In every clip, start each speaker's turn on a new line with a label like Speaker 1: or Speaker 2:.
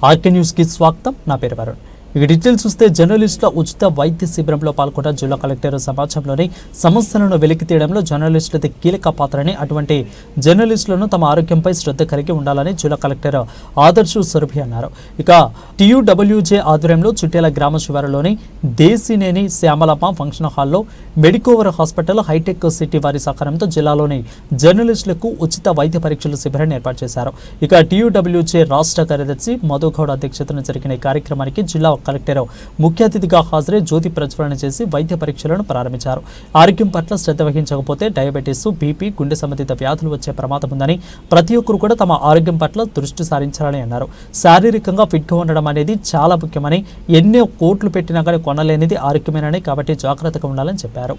Speaker 1: RK న్యూస్కి స్వాగతం. నా పేరు వరుణ్. ఇక డీటెయిల్స్ చూస్తే జర్నలిస్టుల ఉచిత వైద్య శిబిరంలో పాల్గొన్న జిల్లా కలెక్టర్ సమాజంలోని సమస్యలను వెలికి తీయడంలో జర్నలిస్టులది కీలక పాత్రని, అటువంటి జర్నలిస్టులను తమ ఆరోగ్యంపై శ్రద్ధ కలిగి ఉండాలని జిల్లా కలెక్టర్ ఆదర్శ్ సురభి అన్నారు. ఇక TUWJ ఆధ్వర్యంలో చుట్టేల గ్రామ శివారులోని దేశినేని శ్యామలమ్మ ఫంక్షన్ హాల్లో మెడికోవర్ హాస్పిటల్, హైటెక్ సిటీ వారి సహకారంతో జిల్లాలోని జర్నలిస్టులకు ఉచిత వైద్య పరీక్షల శిబిరాన్ని ఏర్పాటు చేశారు. ఇక TUWJ రాష్ట్ర కార్యదర్శి మధుగౌడ్ అధ్యక్షతన జరిగిన ఈ కార్యక్రమానికి జిల్లా కలెక్టర్ ముఖ్య అతిథిగా హాజరై జ్యోతి ప్రజ్వలన చేసి వైద్య పరీక్షలను ప్రారంభించారు. ఆరోగ్యం పట్ల శ్రద్ధ వహించకపోతే డయాబెటీస్, బీపీ, గుండె సంబంధిత వ్యాధులు వచ్చే ప్రమాదం ఉందని, ప్రతి ఒక్కరు కూడా తమ ఆరోగ్యం పట్ల దృష్టి సారించాలని అన్నారు. శారీరకంగా ఫిట్గా ఉండడం అనేది చాలా ముఖ్యమని, ఎన్నో కోట్లు పెట్టినా కానీ కొనలేనిది ఆరోగ్యమేనని, కాబట్టి జాగ్రత్తగా ఉండాలని చెప్పారు.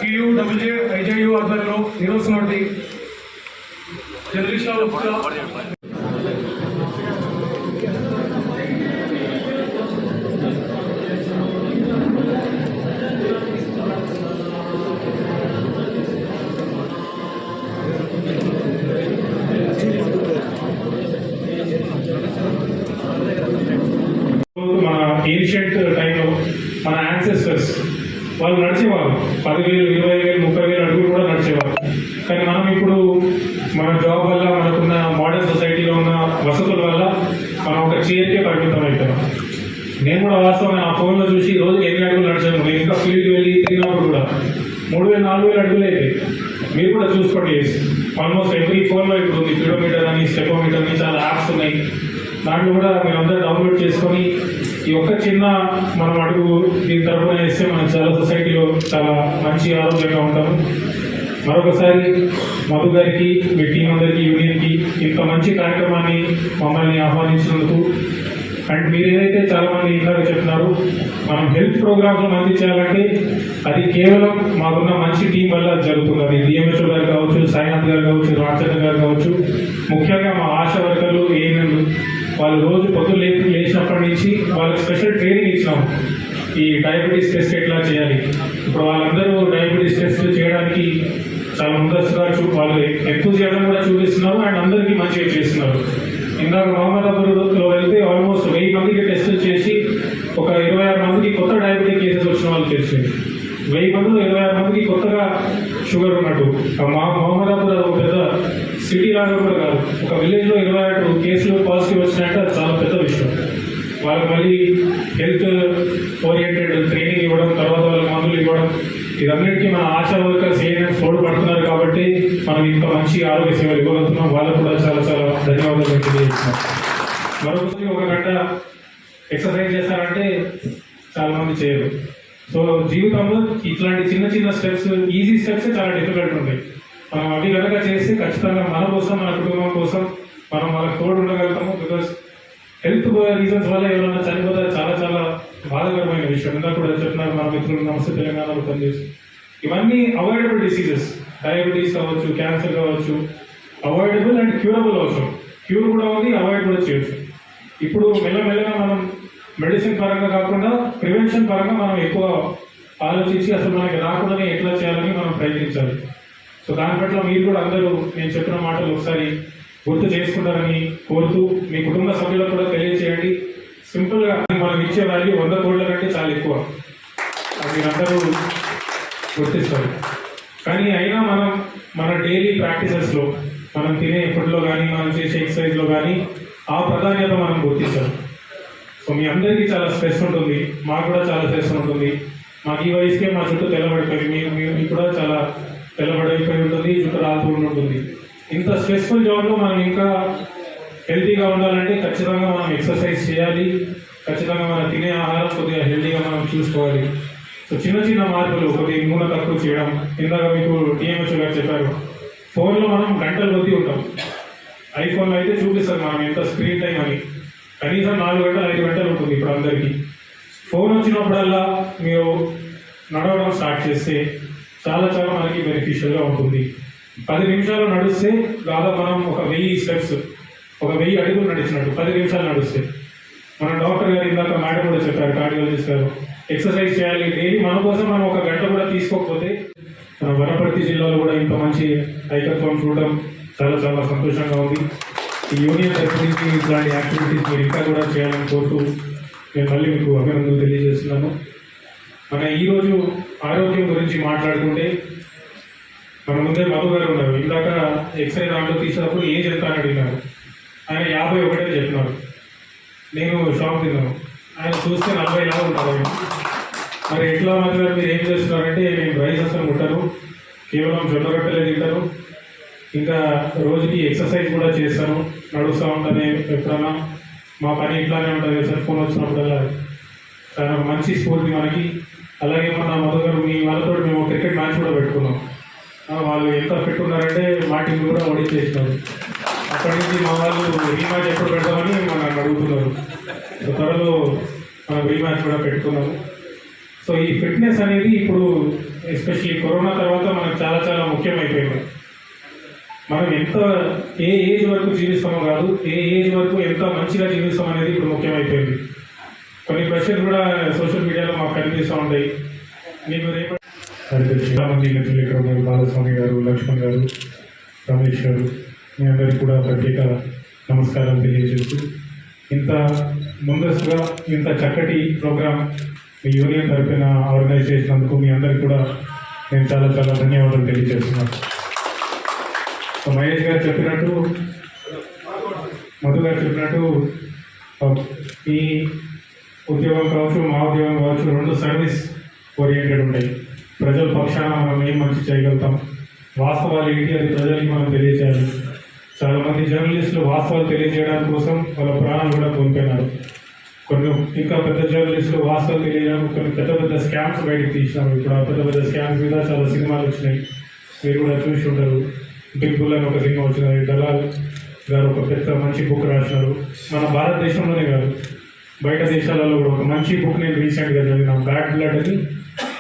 Speaker 2: TUWJ IJU ఆధ్వర్యంలో నిర్వహిస్తున్నటువంటి జర్నలిస్టుల మన ఏన్షియంట్ టైంలో మన యాన్సెస్టర్స్ వాళ్ళు నడిచేవారు 10,000, 20,000, 30,000 అడుగులు కూడా నడిచేవారు. కానీ మనం ఇప్పుడు మన జాబ్ వల్ల, మనకున్న మోడర్న్ సొసైటీలో ఉన్న వసతుల వల్ల మనం ఒక చైర్కే పరిమితం అవుతాం. నేను కూడా వాస్తవం నా ఫోన్లో చూసి రోజు 8 అడుగులు నడిచాను. నేను ఇంకా ఫీల్డ్కి వెళ్ళి తిరిగినప్పుడు కూడా 3,000, 4,000 అడుగులు అయితే మీరు కూడా చూసుకోండి. ఆల్మోస్ట్ ఎవ్రీ ఫోన్లో ఇప్పుడు ఉంది కిలోమీటర్ అని, స్టెపోమీటర్ అని, చాలా యాప్స్ ఉన్నాయి. దాంట్లో కూడా మీరు అందరూ డౌన్లోడ్ చేసుకొని ఈ ఒక్క చిన్న మనం అడుగు దీని తరపున వేస్తే మనం చాలా సొసైటీలో చాలా మంచి ఆరోగ్యంగా ఉంటాము. మరొకసారి మధు గారికి, మీ టీం అందరికీ, యూనియన్కి ఇంత మంచి కార్యక్రమాన్ని మమ్మల్ని ఆహ్వానించినందుకు. అండ్ మీరు ఏదైతే చాలా మంది ఇందాక చెప్తున్నారు, మనం హెల్త్ ప్రోగ్రామ్స్ అందించాలంటే అది కేవలం మాకున్న మంచి టీం వల్ల జరుగుతుంది. అది DMHO గారు కావచ్చు, సాయినాథ్ గారు కావచ్చు, రామచంద్ర గారు కావచ్చు, ముఖ్యంగా మా ఆశా వర్కర్లు, ఏఎన్ఎంలు, వాళ్ళు రోజు పొద్దున్న లేచినప్పటి నుంచి వాళ్ళకి స్పెషల్ ట్రైనింగ్ ఇచ్చినాము. ఈ డయాబెటీస్ టెస్ట్ ఎట్లా చేయాలి. ఇప్పుడు వాళ్ళందరూ డయాబెటీస్ టెస్ట్ చేయడానికి చాలా ముందస్తుగా వాళ్ళు ఎంతూజియాజం కూడా చూపిస్తున్నారు అండ్ అందరికీ మంచిగా చేస్తున్నారు. ఇందాక మహమ్మదాబాద్లో వెళ్తే ఆల్మోస్ట్ 1000 మందికి టెస్టులు చేసి ఒక 26 మందికి కొత్త డయాబెటిక్ కేసెస్ వచ్చిన వాళ్ళు తెలిసింది. 1000 మందిలో 26 మందికి కొత్తగా షుగర్ ఉన్నట్టు. మహమ్మదాబాద్ ఒక పెద్ద సిటీ లాగా కూడా కాదు, ఒక విలేజ్లో 26 కేసులు పాజిటివ్ వచ్చినాయంటే అది చాలా పెద్ద విషయం. వాళ్ళకి మళ్ళీ హెల్త్ ఓరియంటెడ్ ట్రైనింగ్ ఇవ్వడం, తర్వాత వాళ్ళకి మందులు ఇవ్వడం, ఇదన్నిటికీ మన ఆశా వర్కర్స్ ఏమైనా తోడ్పడుతున్నారు కాబట్టి మనం ఇంత మంచి ఆరోగ్య సేవలు ఇవ్వగలుగుతున్నాం. వాళ్ళకు కూడా చాలా చాలా ధన్యవాదాలు తెలియజేస్తున్నాం. మరొకసారి 1 గంట ఎక్సర్సైజ్ చేస్తారంటే చాలా మంది చేయరు. సో జీవితంలో ఇట్లాంటి చిన్న చిన్న స్టెప్స్, ఈజీ స్టెప్స్ చాలా డిఫికల్ట్ ఉంటాయి. మనం అవి కనుక చేస్తే ఖచ్చితంగా మన కోసం, మన కుటుంబం కోసం మనం వాళ్ళకి తోడు ఉండగలుగుతాము. బికాస్ హెల్త్ రీజన్స్ వల్ల ఎవరైనా చనిపోతే చాలా చాలా బాధాకరమైన విషయం. ఇందాక కూడా చెప్తున్నారు మన మిత్రులు, నమస్తే తెలంగాణలో పనిచేసి. ఇవన్నీ అవాయిడబుల్ డిసీజెస్, డయాబెటీస్ కావచ్చు, క్యాన్సర్ కావచ్చు, అవాయిడబుల్ అండ్ క్యూరబుల్ అవసరం. క్యూర్ కూడా ఉంది, అవాయిడ్ కూడా చేయొచ్చు. ఇప్పుడు మెల్లమెల్లగా మనం మెడిసిన్ పరంగా కాకుండా ప్రివెన్షన్ పరంగా మనం ఎక్కువ ఆలోచించి అసలు మనకి రాకూడదని ఎట్లా చేయాలని మనం ప్రయత్నించాలి. సో దాని పట్ల మీరు కూడా అందరూ నేను చెప్పిన మాటలు ఒకసారి గుర్తు చేసుకుంటారని కోరుతూ మీ కుటుంబ సభ్యులకు కూడా తెలియజేయండి. సింపుల్గా మనం ఇచ్చే వాల్యూ 100 కోట్ల కంటే చాలా ఎక్కువ, అది మీరందరూ గుర్తిస్తారు. కానీ అయినా మనం మన డైలీ ప్రాక్టీసెస్లో మనం తినే ఫుడ్లో కానీ మనం చేసే ఎక్సర్సైజ్లో కానీ ఆ ప్రాధాన్యత మనం గుర్తిస్తాం. సో మీ అందరికీ చాలా స్ట్రెస్ ఉంటుంది, మాకు కూడా చాలా స్ట్రెస్ ఉంటుంది. మాకు ఈ వయసుకే మా చుట్టూ తెల్లబడిపోయింది, మీకు కూడా చాలా తెల్లబడిపోయి ఉంటుంది, చుట్టూ రాలుతూ ఉంటుంది. ఇంత స్ట్రెస్ఫుల్ జాబ్లో మనం ఇంకా హెల్తీగా ఉండాలంటే ఖచ్చితంగా మనం ఎక్సర్సైజ్ చేయాలి, ఖచ్చితంగా మనం తినే ఆహారం కొద్దిగా హెల్తీగా మనం చూసుకోవాలి. సో చిన్న చిన్న మార్పులు, కొద్దిగా నూనె తక్కువ చేయడం. ఇందాక మీకు డిఎంహెచ్ఓ గారు చెప్పారు, ఫోన్లో మనం గంటలు కొద్ది ఉంటాం. ఐఫోన్లో అయితే చూపిస్తారు మనం ఎంత స్క్రీన్ టైం అని, కనీసం 4 గంటలు 5 గంటలు ఉంటుంది ఇప్పుడు అందరికీ. ఫోన్ వచ్చినప్పుడల్లా మీరు నడవడం స్టార్ట్ చేస్తే చాలా చాలా మనకి బెనిఫిషియల్గా ఉంటుంది. 10 నిమిషాలు నడిస్తే దాదాపు మనం ఒక 1000 స్టెప్స్, ఒక 1000 అడుగులు నడిచినట్టు 10 నిమిషాలు నడిస్తే. మన డాక్టర్ గారు ఇందాక మేడం కూడా చెప్పారు, కార్డియాలజిస్ట్ గారు, ఎక్సర్సైజ్ చేయాలి డైలీ. మన కోసం మనం ఒక గంట కూడా తీసుకోకపోతే, మన వనపర్తి జిల్లాలో కూడా ఇంత మంచి ఐకత్వం చూడడం చాలా చాలా సంతోషంగా ఉంది. ఈ యూనియన్ తరఫు నుంచి ఇట్లాంటి యాక్టివిటీస్ మీరు ఇంకా కూడా చేయాలని కోరుతూ నేను మళ్ళీ మీకు అభినందనలు తెలియజేస్తున్నాను. మన ఈరోజు ఆరోగ్యం గురించి మాట్లాడుకుంటే మన ముందే మధు గారు ఉన్నారు. ఇందాక ఎక్స్రే దాంట్లో తీసినప్పుడు ఏజ్ ఎంత అని అడిగినారు, ఆయన 51 అని చెప్పినారు. నేను షాక్ తిన్నాను, ఆయన చూస్తే 40 లాగా ఉంటారు. మరి ఎట్లా మధు గారు మీరు ఏం చేస్తున్నారంటే, నేను రైస్ అసలు ముట్టారు, కేవలం జొన్న రొట్టెలే తింటారు, ఇంకా రోజుకి ఎక్సర్సైజ్ కూడా చేస్తాను, నడుస్తూ ఉంటాను. ఎప్పుడన్నా మా పని ఇట్లానే ఉంటుంది సార్, ఫోన్ వచ్చినప్పుడల్లా. చాలా మంచి స్ఫూర్తి మనకి. అలాగే మన మధు గారు, మీ వాళ్ళతో మేము క్రికెట్ మ్యాచ్ కూడా పెట్టుకున్నాం. వాళ్ళు ఎంత ఫిట్ ఉన్నారంటే మా టీం కూడా ఓడించేసినారు. అక్కడి నుంచి మా వాళ్ళు రీమ్యాచ్ ఎప్పుడు పెడతామని మనం అడుగుతున్నారు. త్వరలో మనం రీమ్యాచ్ కూడా పెట్టుకున్నాము. సో ఈ ఫిట్నెస్ అనేది ఇప్పుడు ఎస్పెషల్లీ కరోనా తర్వాత మనకు చాలా చాలా ముఖ్యమైపోయింది. మనం ఎంత ఏ ఏజ్ వరకు జీవిస్తామో కాదు, ఏ ఏజ్ వరకు ఎంత మంచిగా జీవిస్తాం అనేది ఇప్పుడు ముఖ్యమైపోయింది. కొన్ని క్వశ్చన్స్ కూడా సోషల్ మీడియాలో మాకు కనిపిస్తూ ఉంటాయి. మీకు రేపు చాలామంది మిత్రులు ఇక్కడ ఉన్నారు, బాలస్వామి గారు, లక్ష్మణ్ గారు, రమేష్ గారు, మీ అందరికీ కూడా ప్రత్యేక నమస్కారాలు తెలియజేస్తూ, ఇంత ముందస్తుగా ఇంత చక్కటి ప్రోగ్రామ్ మీ యూనియన్ తరఫున ఆర్గనైజ్ చేసినందుకు మీ అందరికీ కూడా నేను చాలా చాలా ధన్యవాదాలు తెలియజేస్తున్నాను. మహేష్ గారు చెప్పినట్టు, మధు గారు చెప్పినట్టు, ఈ ఉద్యోగం కావచ్చు, మా ఉద్యోగం కావచ్చు, 2 సర్వీస్ ఓరియంటెడ్ ఉంటాయి. ప్రజల పక్షాన మనం ఏం మంచి చేయగలుగుతాం, వాస్తవాలు ఏంటి అది ప్రజలకి మనం తెలియజేయాలి. చాలామంది జర్నలిస్టులు వాస్తవాలు తెలియజేయడానికి కోసం వాళ్ళ ప్రాణాలు కూడా కోల్పోయినారు. కొన్ని ఇంకా పెద్ద జర్నలిస్టులు వాస్తవాలు తెలియజేయడానికి కొన్ని పెద్ద పెద్ద స్కామ్స్ బయటకు తీసినారు. ఇప్పుడు ఆ పెద్ద పెద్ద స్కామ్స్ మీద చాలా సినిమాలు వచ్చినాయి, మీరు కూడా చూసి ఉంటారు. బిల్కుల్ అని ఒక సినిమా వచ్చినాయి, దళాల్ గారు ఒక పెద్ద మంచి బుక్ రాసినారు. మన భారతదేశంలోనే కాదు, బయట దేశాలలో కూడా ఒక మంచి బుక్ నేను రీసెంట్గా చదివిన, బ్యాడ్ బ్లడ్ అని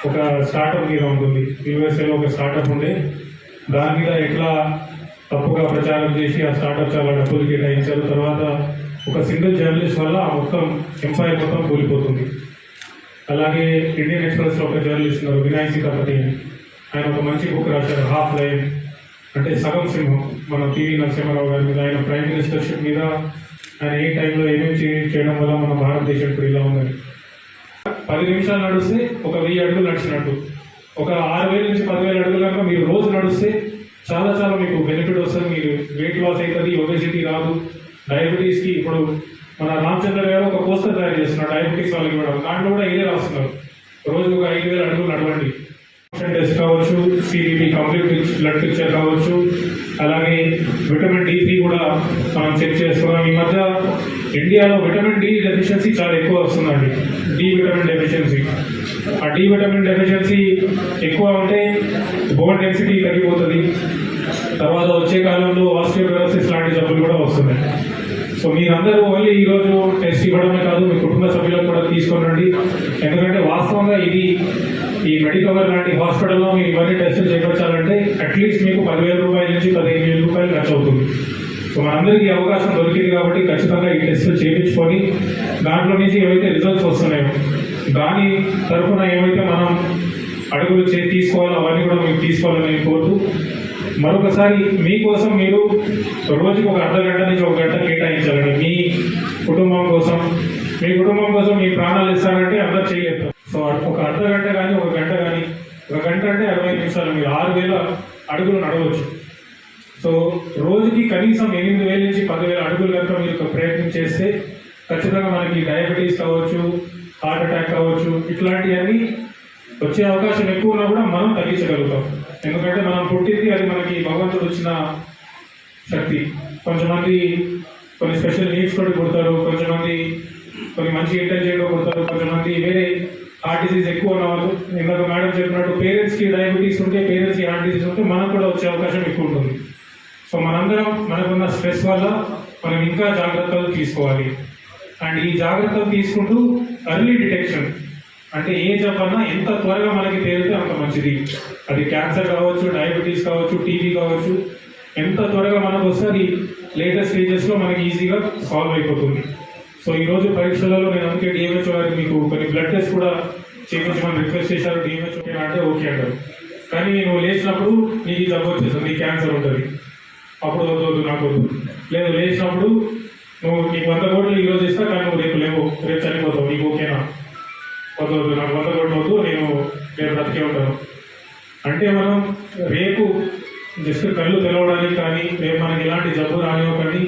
Speaker 2: ఒక స్టార్టప్ మీద ఉంటుంది. యూఎస్ఏలో ఒక స్టార్టప్ ఉండే, దాని మీద ఎట్లా తప్పుగా ప్రచారం చేసి ఆ స్టార్టప్ చాలా డబ్బులు కేటాయించారు. తర్వాత ఒక సింగిల్ జర్నలిస్ట్ వల్ల ఆ మొత్తం ఎంపైర్ మొత్తం కూలిపోతుంది. అలాగే ఇండియన్ ఎక్స్ప్రెస్లో ఒక జర్నలిస్ట్ ఉన్నారు, వినాయక్ సీతాపతి, ఆయన ఒక మంచి బుక్ రాశారు, హాఫ్ లైన్, అంటే సగం సింహం, మన పివి నరసింహారావు గారి మీద. ఆయన ప్రైమ్ మినిస్టర్షిప్ మీద ఆయన ఏ టైంలో ఏమేమి చేయడం వల్ల మన భారతదేశం ఇప్పుడు ఇలా ఉందని. 10 నిమిషాలు నడిస్తే ఒక 1000 అడుగులు నడిచినట్టు, ఒక 6000 నుంచి 10,000 అడుగులు కనుక మీరు రోజు నడిస్తే చాలా చాలా మీకు బెనిఫిట్ వస్తుంది. మీరు వెయిట్ లాస్ అవుతుంది, ఒబెసిటీ రాదు. డయాబెటీస్కి ఇప్పుడు మన రామచంద్ర గారు ఒక పోస్టర్ తయారు చేస్తున్నారు డయాబెటీస్ వాళ్ళకి కూడా, దాంట్లో కూడా ఇదే రాస్తున్నారు, రోజుకు ఒక 5,000 అడుగులు నడవండి. టెస్ట్ కావచ్చు, సిబిపి కంప్లీట్ బ్లడ్ పిక్చర్ కావచ్చు, అలాగే విటమిన్ D3 కూడా మనం చెక్ చేసుకున్నాం. ఈ మధ్య ఇండియాలో విటమిన్ D డెఫిషియన్సీ చాలా ఎక్కువ వస్తుందండి. డి విటమిన్ డెఫిషియన్సీ, ఆ డి విటమిన్ డెఫిషియన్సీ ఎక్కువ ఉంటే బోన్ డెన్సిటీ తగ్గిపోతుంది. తర్వాత వచ్చే కాలంలో ఆస్టియోపెరోసిస్ లాంటి జబ్బులు కూడా వస్తున్నాయి. సో మీరందరూ ఓన్లీ ఈరోజు టెస్ట్ ఇవ్వడమే కాదు, మీ కుటుంబ సభ్యులకు కూడా తీసుకొని రండి. ఎందుకంటే వాస్తవంగా ఇది ఈ మెడికవర్ లాంటి హాస్పిటల్లో మీరు ఇవన్నీ టెస్టులు చేయించాలంటే అట్లీస్ట్ మీకు 10,000 రూపాయల నుంచి 15,000 రూపాయలు ఖర్చు అవుతుంది. సో మనందరికీ అవకాశం దొరికింది కాబట్టి ఖచ్చితంగా ఈ టెస్టులు చేయించుకొని దాంట్లో నుంచి ఏవైతే రిజల్ట్స్ వస్తున్నాయో దాని తరఫున ఏవైతే మనం అడుగులు తీసుకోవాలో అవన్నీ కూడా మీరు తీసుకోవాలని కోరుతూ, మరొకసారి మీకోసం మీరు రోజుకి ఒక అర్ధ గంట నుంచి 1 గంట కేటాయించాలండి మీ కుటుంబం కోసం. మీ కుటుంబం కోసం మీ ప్రాణాలు ఇస్తారంటే అందరూ చేయలేదు. సో ఒక అర్ధ గంట కానీ 1 గంట కానీ 1 గంట అంటే 60 నిమిషాలు, మీరు 6000 అడుగులు నడవచ్చు. సో రోజుకి కనీసం 8000 నుంచి 10,000 అడుగులు కనుక మీరు ప్రయత్నం చేస్తే ఖచ్చితంగా మనకి డయాబెటీస్ కావచ్చు, హార్ట్ అటాక్ కావచ్చు, ఇట్లాంటివన్నీ వచ్చే అవకాశం ఎక్కువ ఉన్నా కూడా మనం తగ్గించగలుగుతాం. ఎందుకంటే మనం పుట్టింది అది మనకి భగవంతుడు ఇచ్చిన శక్తి. కొంతమంది కొన్ని స్పెషల్ నీడ్స్ తోటి పుడతారు, కొంతమంది కొన్ని మంచి ఇంటెలిజెంట్గా పుడతారు, కొంతమంది వేరే హార్ట్ డిసీజ్ ఎక్కువ ఉన్న వాళ్ళు. ఇందాక మేడం చెప్పినట్టు పేరెంట్స్కి డయాబెటీస్ ఉంటే, పేరెంట్స్కి హార్ట్ డిసీజ్ ఉంటే మనకు కూడా వచ్చే అవకాశం ఎక్కువ ఉంటుంది. సో మనందరం మనకున్న స్ట్రెస్ వల్ల మనం ఇంకా జాగ్రత్తలు తీసుకోవాలి. అండ్ ఈ జాగ్రత్తలు తీసుకుంటూ ఎర్లీ డిటెక్షన్, అంటే ఏ జబ్బన్నా ఎంత త్వరగా మనకి తేలితే అంత మంచిది. అది క్యాన్సర్ కావచ్చు, డయాబెటీస్ కావచ్చు, టీబీ కావచ్చు, ఎంత త్వరగా మనకు వస్తే అది లేటెస్ట్ స్టేజెస్లో మనకి ఈజీగా సాల్వ్ అయిపోతుంది. సో ఈరోజు పరీక్షలలో నేను అందుకే డిఎంహెచ్ఓ గారికి మీకు కొన్ని బ్లడ్ టెస్ట్ కూడా చేయించమని రిక్వెస్ట్ చేశారు. డిఎంహెచ్ఓ అంటే ఓకే అంటారు, కానీ నువ్వు లేచినప్పుడు నీకు ఈ జబ్బు వచ్చేస్తుంది, నీకు క్యాన్సర్ ఉంటుంది, అప్పుడు వద్దు నాకు వద్దు. లేదు, లేచినప్పుడు నీకు 100 కోట్లు ఈరోజు ఇస్తా, కానీ నువ్వు రేపు లేవు, రేపు చనిపోతావు, నీకు ఓకేనా? వద్దు నాకు 100 కోట్లు వద్దు, నేను రేపు బ్రతికే ఉంటాను అంటే మనం రేపు జస్ట్ కళ్ళు తెలవడానికి కానీ, రేపు మనకి ఎలాంటి జబ్బు రానివ్వకండి,